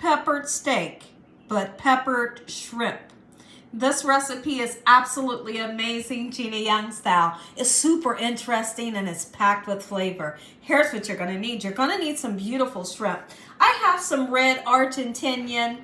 peppered steak, but peppered shrimp. This recipe is absolutely amazing, Gina Young style. It's super interesting and it's packed with flavor. Here's what you're going to need. You're going to need some beautiful shrimp. I have some red Argentinian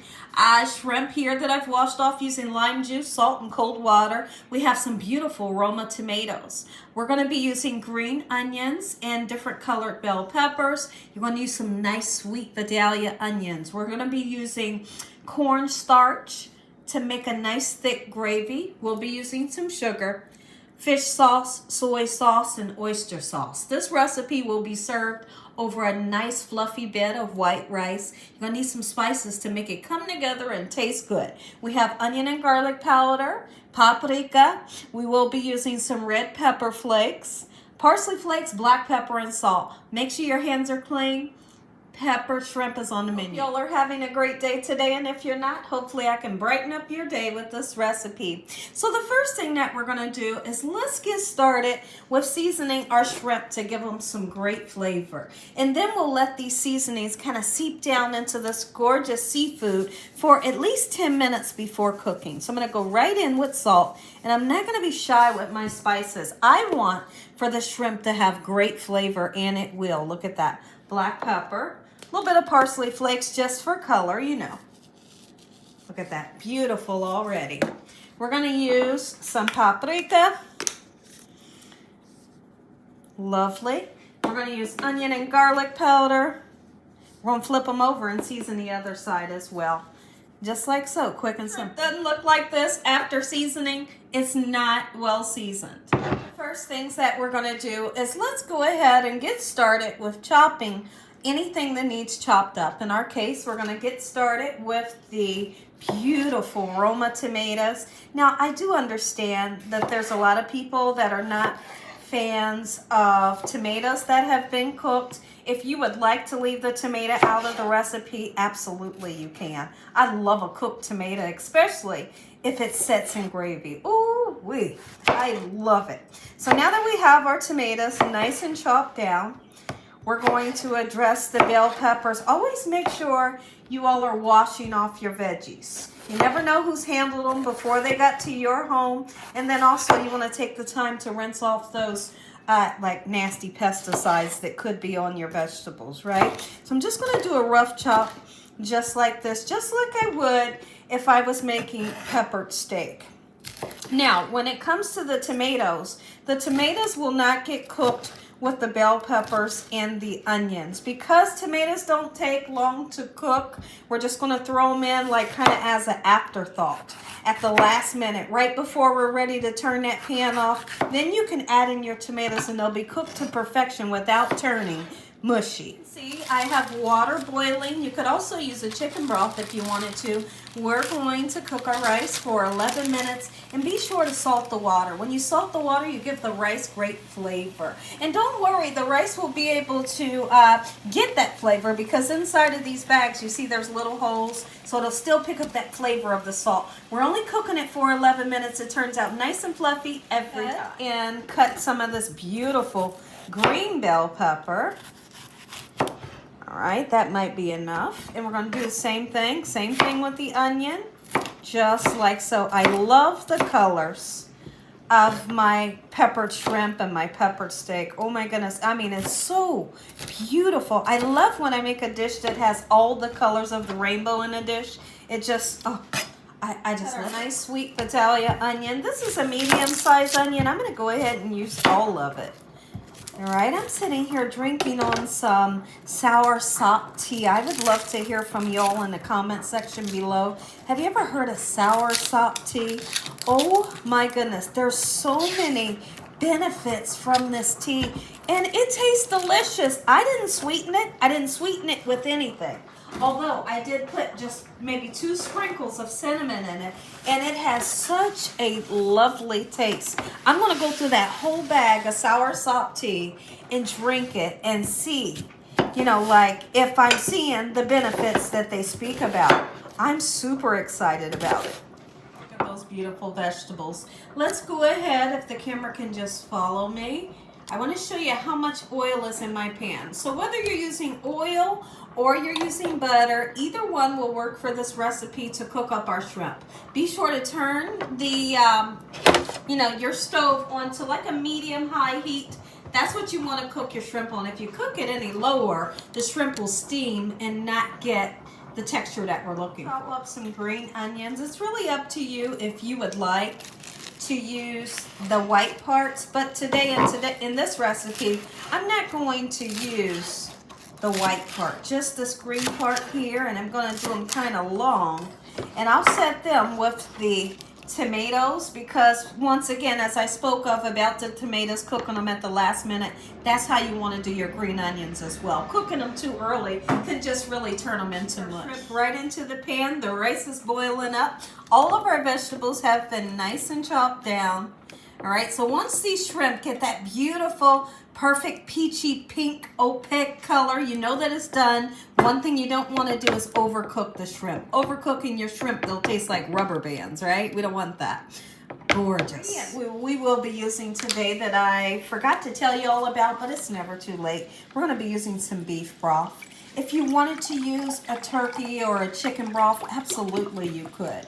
shrimp here that I've washed off using lime juice, salt, and cold water. We have some beautiful Roma tomatoes. We're going to be using green onions and different colored bell peppers. You're going to use some nice sweet Vidalia onions. We're going to be using cornstarch to make a nice thick gravy. We'll be using some sugar, fish sauce, soy sauce, and oyster sauce. This recipe will be served over a nice fluffy bed of white rice. You're going to need some spices to make it come together and taste good. We have onion and garlic powder, paprika. We will be using some red pepper flakes, parsley flakes, black pepper, and salt. Make sure your hands are clean. Pepper shrimp is on the menu. Y'all are having a great day today, and if you're not, hopefully I can brighten up your day with this recipe. So the first thing that we're going to do is let's get started with seasoning our shrimp to give them some great flavor. And then we'll let these seasonings kind of seep down into this gorgeous seafood for at least 10 minutes before cooking. So I'm going to go right in with salt, and I'm not going to be shy with my spices. I want for the shrimp to have great flavor, and it will. Look at that. Black pepper. A little bit of parsley flakes just for color, you know. Look at that. Beautiful already. We're going to use some paprika. Lovely. We're going to use onion and garlic powder. We're going to flip them over and season the other side as well. Just like so, quick and simple. Doesn't look like this after seasoning. It's not well seasoned. The first things that we're going to do is let's go ahead and get started with chopping anything that needs chopped up. In our case, we're going to get started with the beautiful Roma tomatoes. Now, I do understand that there's a lot of people that are not fans of tomatoes that have been cooked. If you would like to leave the tomato out of the recipe, absolutely you can. I love a cooked tomato, especially if it sets in gravy. Ooh wee, I love it. So now that we have our tomatoes nice and chopped down, we're going to address the bell peppers. Always make sure you all are washing off your veggies. You never know who's handled them before they got to your home. And then also you want to take the time to rinse off those like nasty pesticides that could be on your vegetables, right? So I'm just going to do a rough chop just like this, just like I would if I was making peppered steak. Now, when it comes to the tomatoes will not get cooked with the bell peppers and the onions. Because tomatoes don't take long to cook, we're just going to throw them in like kind of as an afterthought at the last minute, right before we're ready to turn that pan off. Then you can add in your tomatoes and they'll be cooked to perfection without turning mushy. See, I have water boiling. You could also use a chicken broth if you wanted to. We're going to cook our rice for 11 minutes, and be sure to salt the water. When you salt the water, you give the rice great flavor. And don't worry, the rice will be able to get that flavor because inside of these bags, you see there's little holes, so it'll still pick up that flavor of the salt. We're only cooking it for 11 minutes. It turns out nice and fluffy every time. And cut some of this beautiful green bell pepper. All right, that might be enough. And we're going to do the same thing with the onion, just like so. I love the colors of my peppered shrimp and my peppered steak. Oh my goodness, I mean, it's so beautiful. I love when I make a dish that has all the colors of the rainbow in a dish. It just, oh, I just love a nice sweet Vidalia onion. This is a medium-sized onion. I'm going to go ahead and use all of it. All right, I'm sitting here drinking on some sour sop tea. I would love to hear from y'all in the comment section below. Have you ever heard of sour sop tea? Oh my goodness, there's so many benefits from this tea, and it tastes delicious. I didn't sweeten it. I didn't sweeten it with anything. Although I did put just maybe 2 sprinkles of cinnamon in it, and it has such a lovely taste. I'm going to go through that whole bag of sour sop tea and drink it and see, you know, like if I'm seeing the benefits that they speak about. I'm super excited about it. Look at those beautiful vegetables. Let's go ahead, if the camera can just follow me. I want to show you how much oil is in my pan. So whether you're using oil or you're using butter, either one will work for this recipe to cook up our shrimp. Be sure to turn the, your stove onto like a medium-high heat. That's what you want to cook your shrimp on. If you cook it any lower, the shrimp will steam and not get the texture that we're looking for. Chop up some green onions. It's really up to you if you would like to use the white parts, but today in this recipe, I'm not going to use the white part, just this green part here, and I'm going to do them kind of long, and I'll set them with the tomatoes because once again, as I spoke of about the tomatoes, cooking them at the last minute, that's how you want to do your green onions as well. Cooking them too early can just really turn them into mush. Right into the pan, the rice is boiling up. All of our vegetables have been nice and chopped down. All right, so once these shrimp get that beautiful, perfect peachy pink opaque color, you know that it's done. One thing you don't want to do is overcook the shrimp. Overcooking your shrimp, they'll taste like rubber bands, right? We don't want that. Gorgeous. We will be using today that I forgot to tell you all about, but it's never too late. We're going to be using some beef broth. If you wanted to use a turkey or a chicken broth, absolutely you could.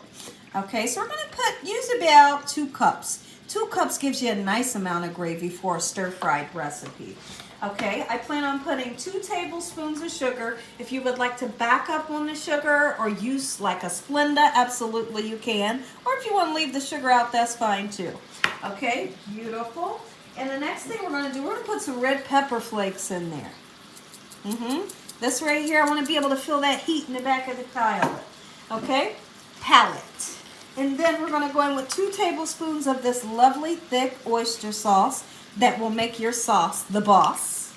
Okay, so we're going to use about 2 cups. 2 cups gives you a nice amount of gravy for a stir-fried recipe. Okay, I plan on putting 2 tablespoons of sugar. If you would like to back up on the sugar or use like a Splenda, absolutely you can. Or if you want to leave the sugar out, that's fine too. Okay, beautiful. And the next thing we're going to do, we're going to put some red pepper flakes in there. This right here, I want to be able to feel that heat in the back of the palate. Okay, palate. And then we're going to go in with 2 tablespoons of this lovely thick oyster sauce that will make your sauce the boss.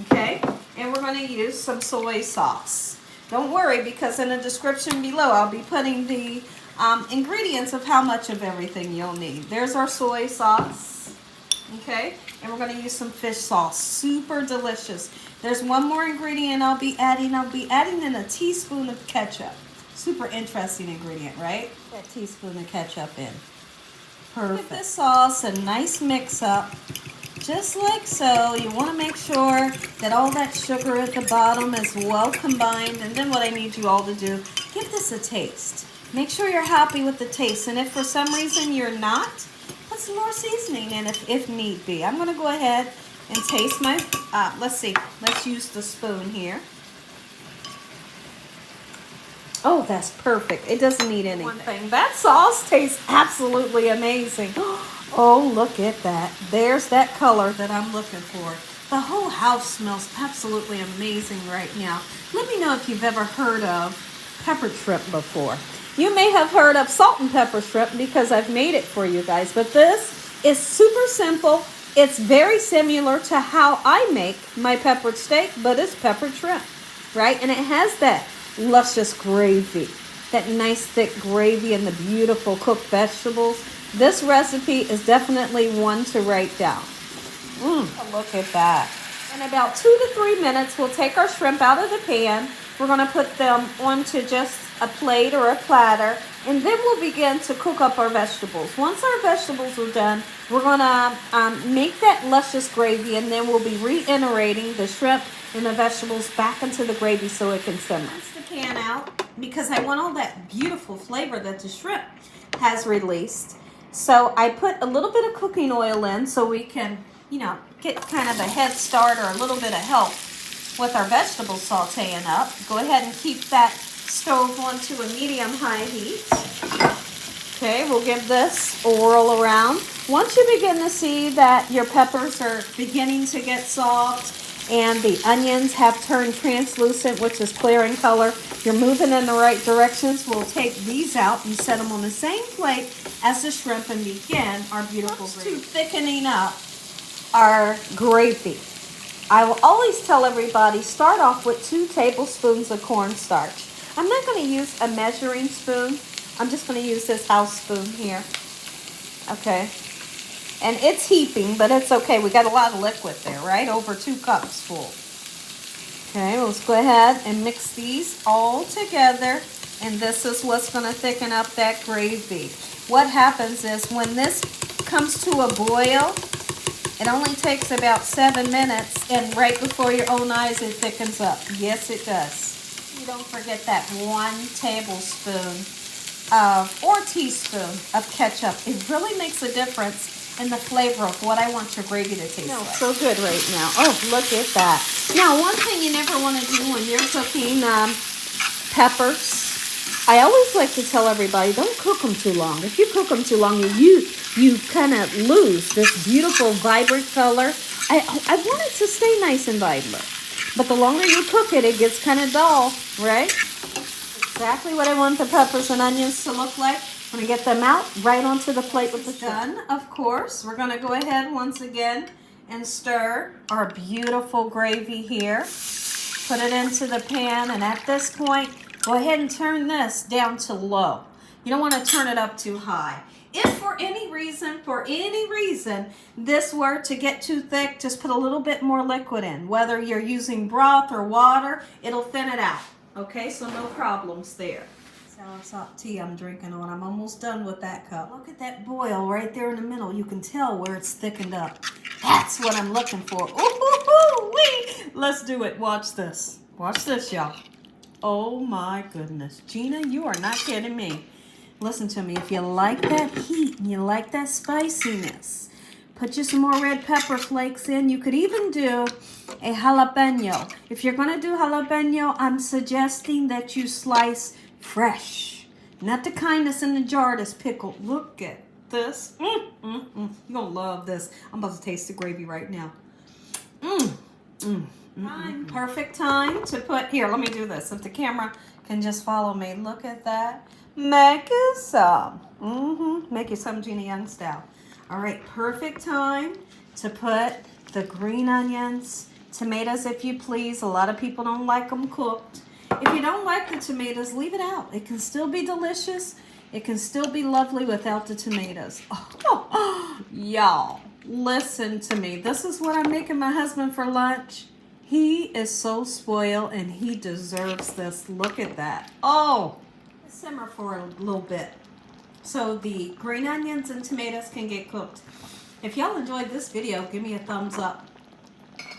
Okay? And we're going to use some soy sauce. Don't worry, because in the description below, I'll be putting the ingredients of how much of everything you'll need. There's our soy sauce. Okay? And we're going to use some fish sauce. Super delicious. There's one more ingredient I'll be adding. I'll be adding in a teaspoon of ketchup. Super interesting ingredient, right? That teaspoon of ketchup in. Perfect. Give this sauce a nice mix up, just like so. You want to make sure that all that sugar at the bottom is well combined. And then what I need you all to do, give this a taste. Make sure you're happy with the taste. And if for some reason you're not, put some more seasoning in if need be. I'm going to go ahead and taste my, let's see, let's use the spoon here. Oh, that's perfect. It doesn't need anything. One thing, that sauce tastes absolutely amazing. Oh, look at that. There's that color that I'm looking for. The whole house smells absolutely amazing right now. Let me know if you've ever heard of pepper shrimp before. You may have heard of salt and pepper shrimp because I've made it for you guys, but this is super simple. It's very similar to how I make my peppered steak, but it's peppered shrimp, right? And it has that luscious gravy, that nice thick gravy and the beautiful cooked vegetables. This recipe is definitely one to write down. Look at that. In about 2 to 3 minutes, we'll take our shrimp out of the pan. We're going to put them onto just a plate or a platter, and then we'll begin to cook up our vegetables. Once our vegetables are done, we're going to make that luscious gravy, and then we'll be reiterating the shrimp and the vegetables back into the gravy so it can simmer. Rinse the pan out because I want all that beautiful flavor that the shrimp has released. So I put a little bit of cooking oil in so we can, get kind of a head start or a little bit of help with our vegetables sauteing up. Go ahead and keep that stove on to a medium-high heat. Okay, we'll give this a whirl around. Once you begin to see that your peppers are beginning to get soft and the onions have turned translucent, which is clear in color, you're moving in the right directions. We'll take these out and set them on the same plate as the shrimp and begin our beautiful gravy. To thickening up our gravy, I will always tell everybody, start off with 2 tablespoons of cornstarch. I'm not going to use a measuring spoon. I'm just going to use this house spoon here. Okay. And it's heaping, but it's okay. We got a lot of liquid there, right? Over 2 cups full. Okay, let's go ahead and mix these all together. And this is what's going to thicken up that gravy. What happens is when this comes to a boil, It only takes about 7 minutes, and right before your own eyes, it thickens up. Yes, it does. You don't forget that 1 tablespoon or teaspoon of ketchup. It really makes a difference in the flavor of what I want your gravy to taste like. So good right now. Oh, look at that. Now, one thing you never want to do when you're cooking peppers, I always like to tell everybody, don't cook them too long. If you cook them too long, you kind of lose this beautiful, vibrant color. I want it to stay nice and vibrant. But the longer you cook it, it gets kind of dull, right? Exactly what I want the peppers and onions to look like. I'm going to get them out right onto the plate with the done. Of course, we're going to go ahead once again and stir our beautiful gravy here. Put it into the pan, and at this point, go ahead and turn this down to low. You don't want to turn it up too high. If for any reason, this were to get too thick, just put a little bit more liquid in. Whether you're using broth or water, it'll thin it out. Okay, so no problems there. Sour salt tea I'm drinking on. I'm almost done with that cup. Look at that boil right there in the middle. You can tell where it's thickened up. That's what I'm looking for. Ooh-hoo-hoo-wee. Let's do it. Watch this. Watch this, y'all. Oh my goodness. Gina, you are not kidding me. Listen to me. If you like that heat and you like that spiciness, put you some more red pepper flakes in. You could even do a jalapeno. If you're going to do jalapeno, I'm suggesting that you slice fresh. Not the kind that's in the jar that's pickled. Look at this. You're going to love this. I'm about to taste the gravy right now. Perfect time to put, here, let me do this. If the camera can just follow me. Look at that. Make you some. Make you some Gina Young style. All right, perfect time to put the green onions, tomatoes if you please. A lot of people don't like them cooked. If you don't like the tomatoes, leave it out. It can still be delicious. It can still be lovely without the tomatoes. Y'all, listen to me. This is what I'm making my husband for lunch. He is so spoiled and he deserves this. Look at that. Oh, simmer for a little bit so the green onions and tomatoes can get cooked. If y'all enjoyed this video, give me a thumbs up.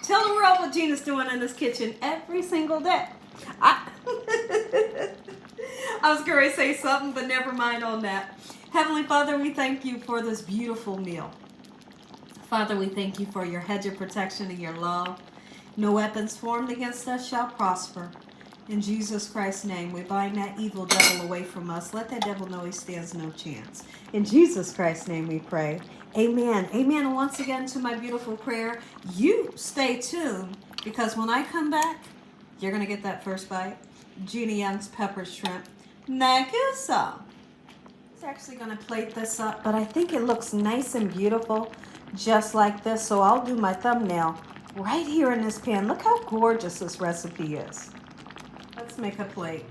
Tell the world what Gina's doing in this kitchen every single day. I was going to say something, but never mind on that. Heavenly Father, we thank you for this beautiful meal. Father, we thank you for your hedge of protection and your love. No weapons formed against us shall prosper. In Jesus Christ's name, we bind that evil devil away from us. Let that devil know he stands no chance. In Jesus Christ's name we pray. Amen. Amen. And once again to my beautiful prayer, you stay tuned because when I come back, you're going to get that first bite. Gina Young's pepper shrimp. Thank you so. I'm actually going to plate this up, but I think it looks nice and beautiful just like this. So I'll do my thumbnail right here in this pan. Look how gorgeous this recipe is. Let's make a plate.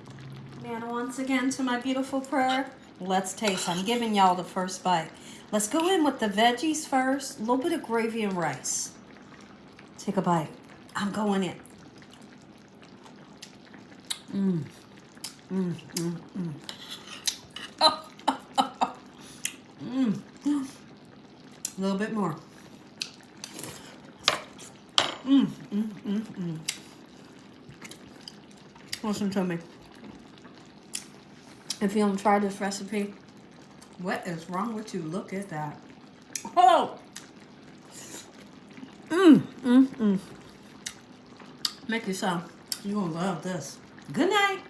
And once again to my beautiful prayer, let's taste. I'm giving y'all the first bite. Let's go in with the veggies first. A little bit of gravy and rice. Take a bite. I'm going in. A little bit more. Listen to me. If you don't try this recipe, what is wrong with you? Look at that. Oh! Make you some. You're gonna love this. Good night.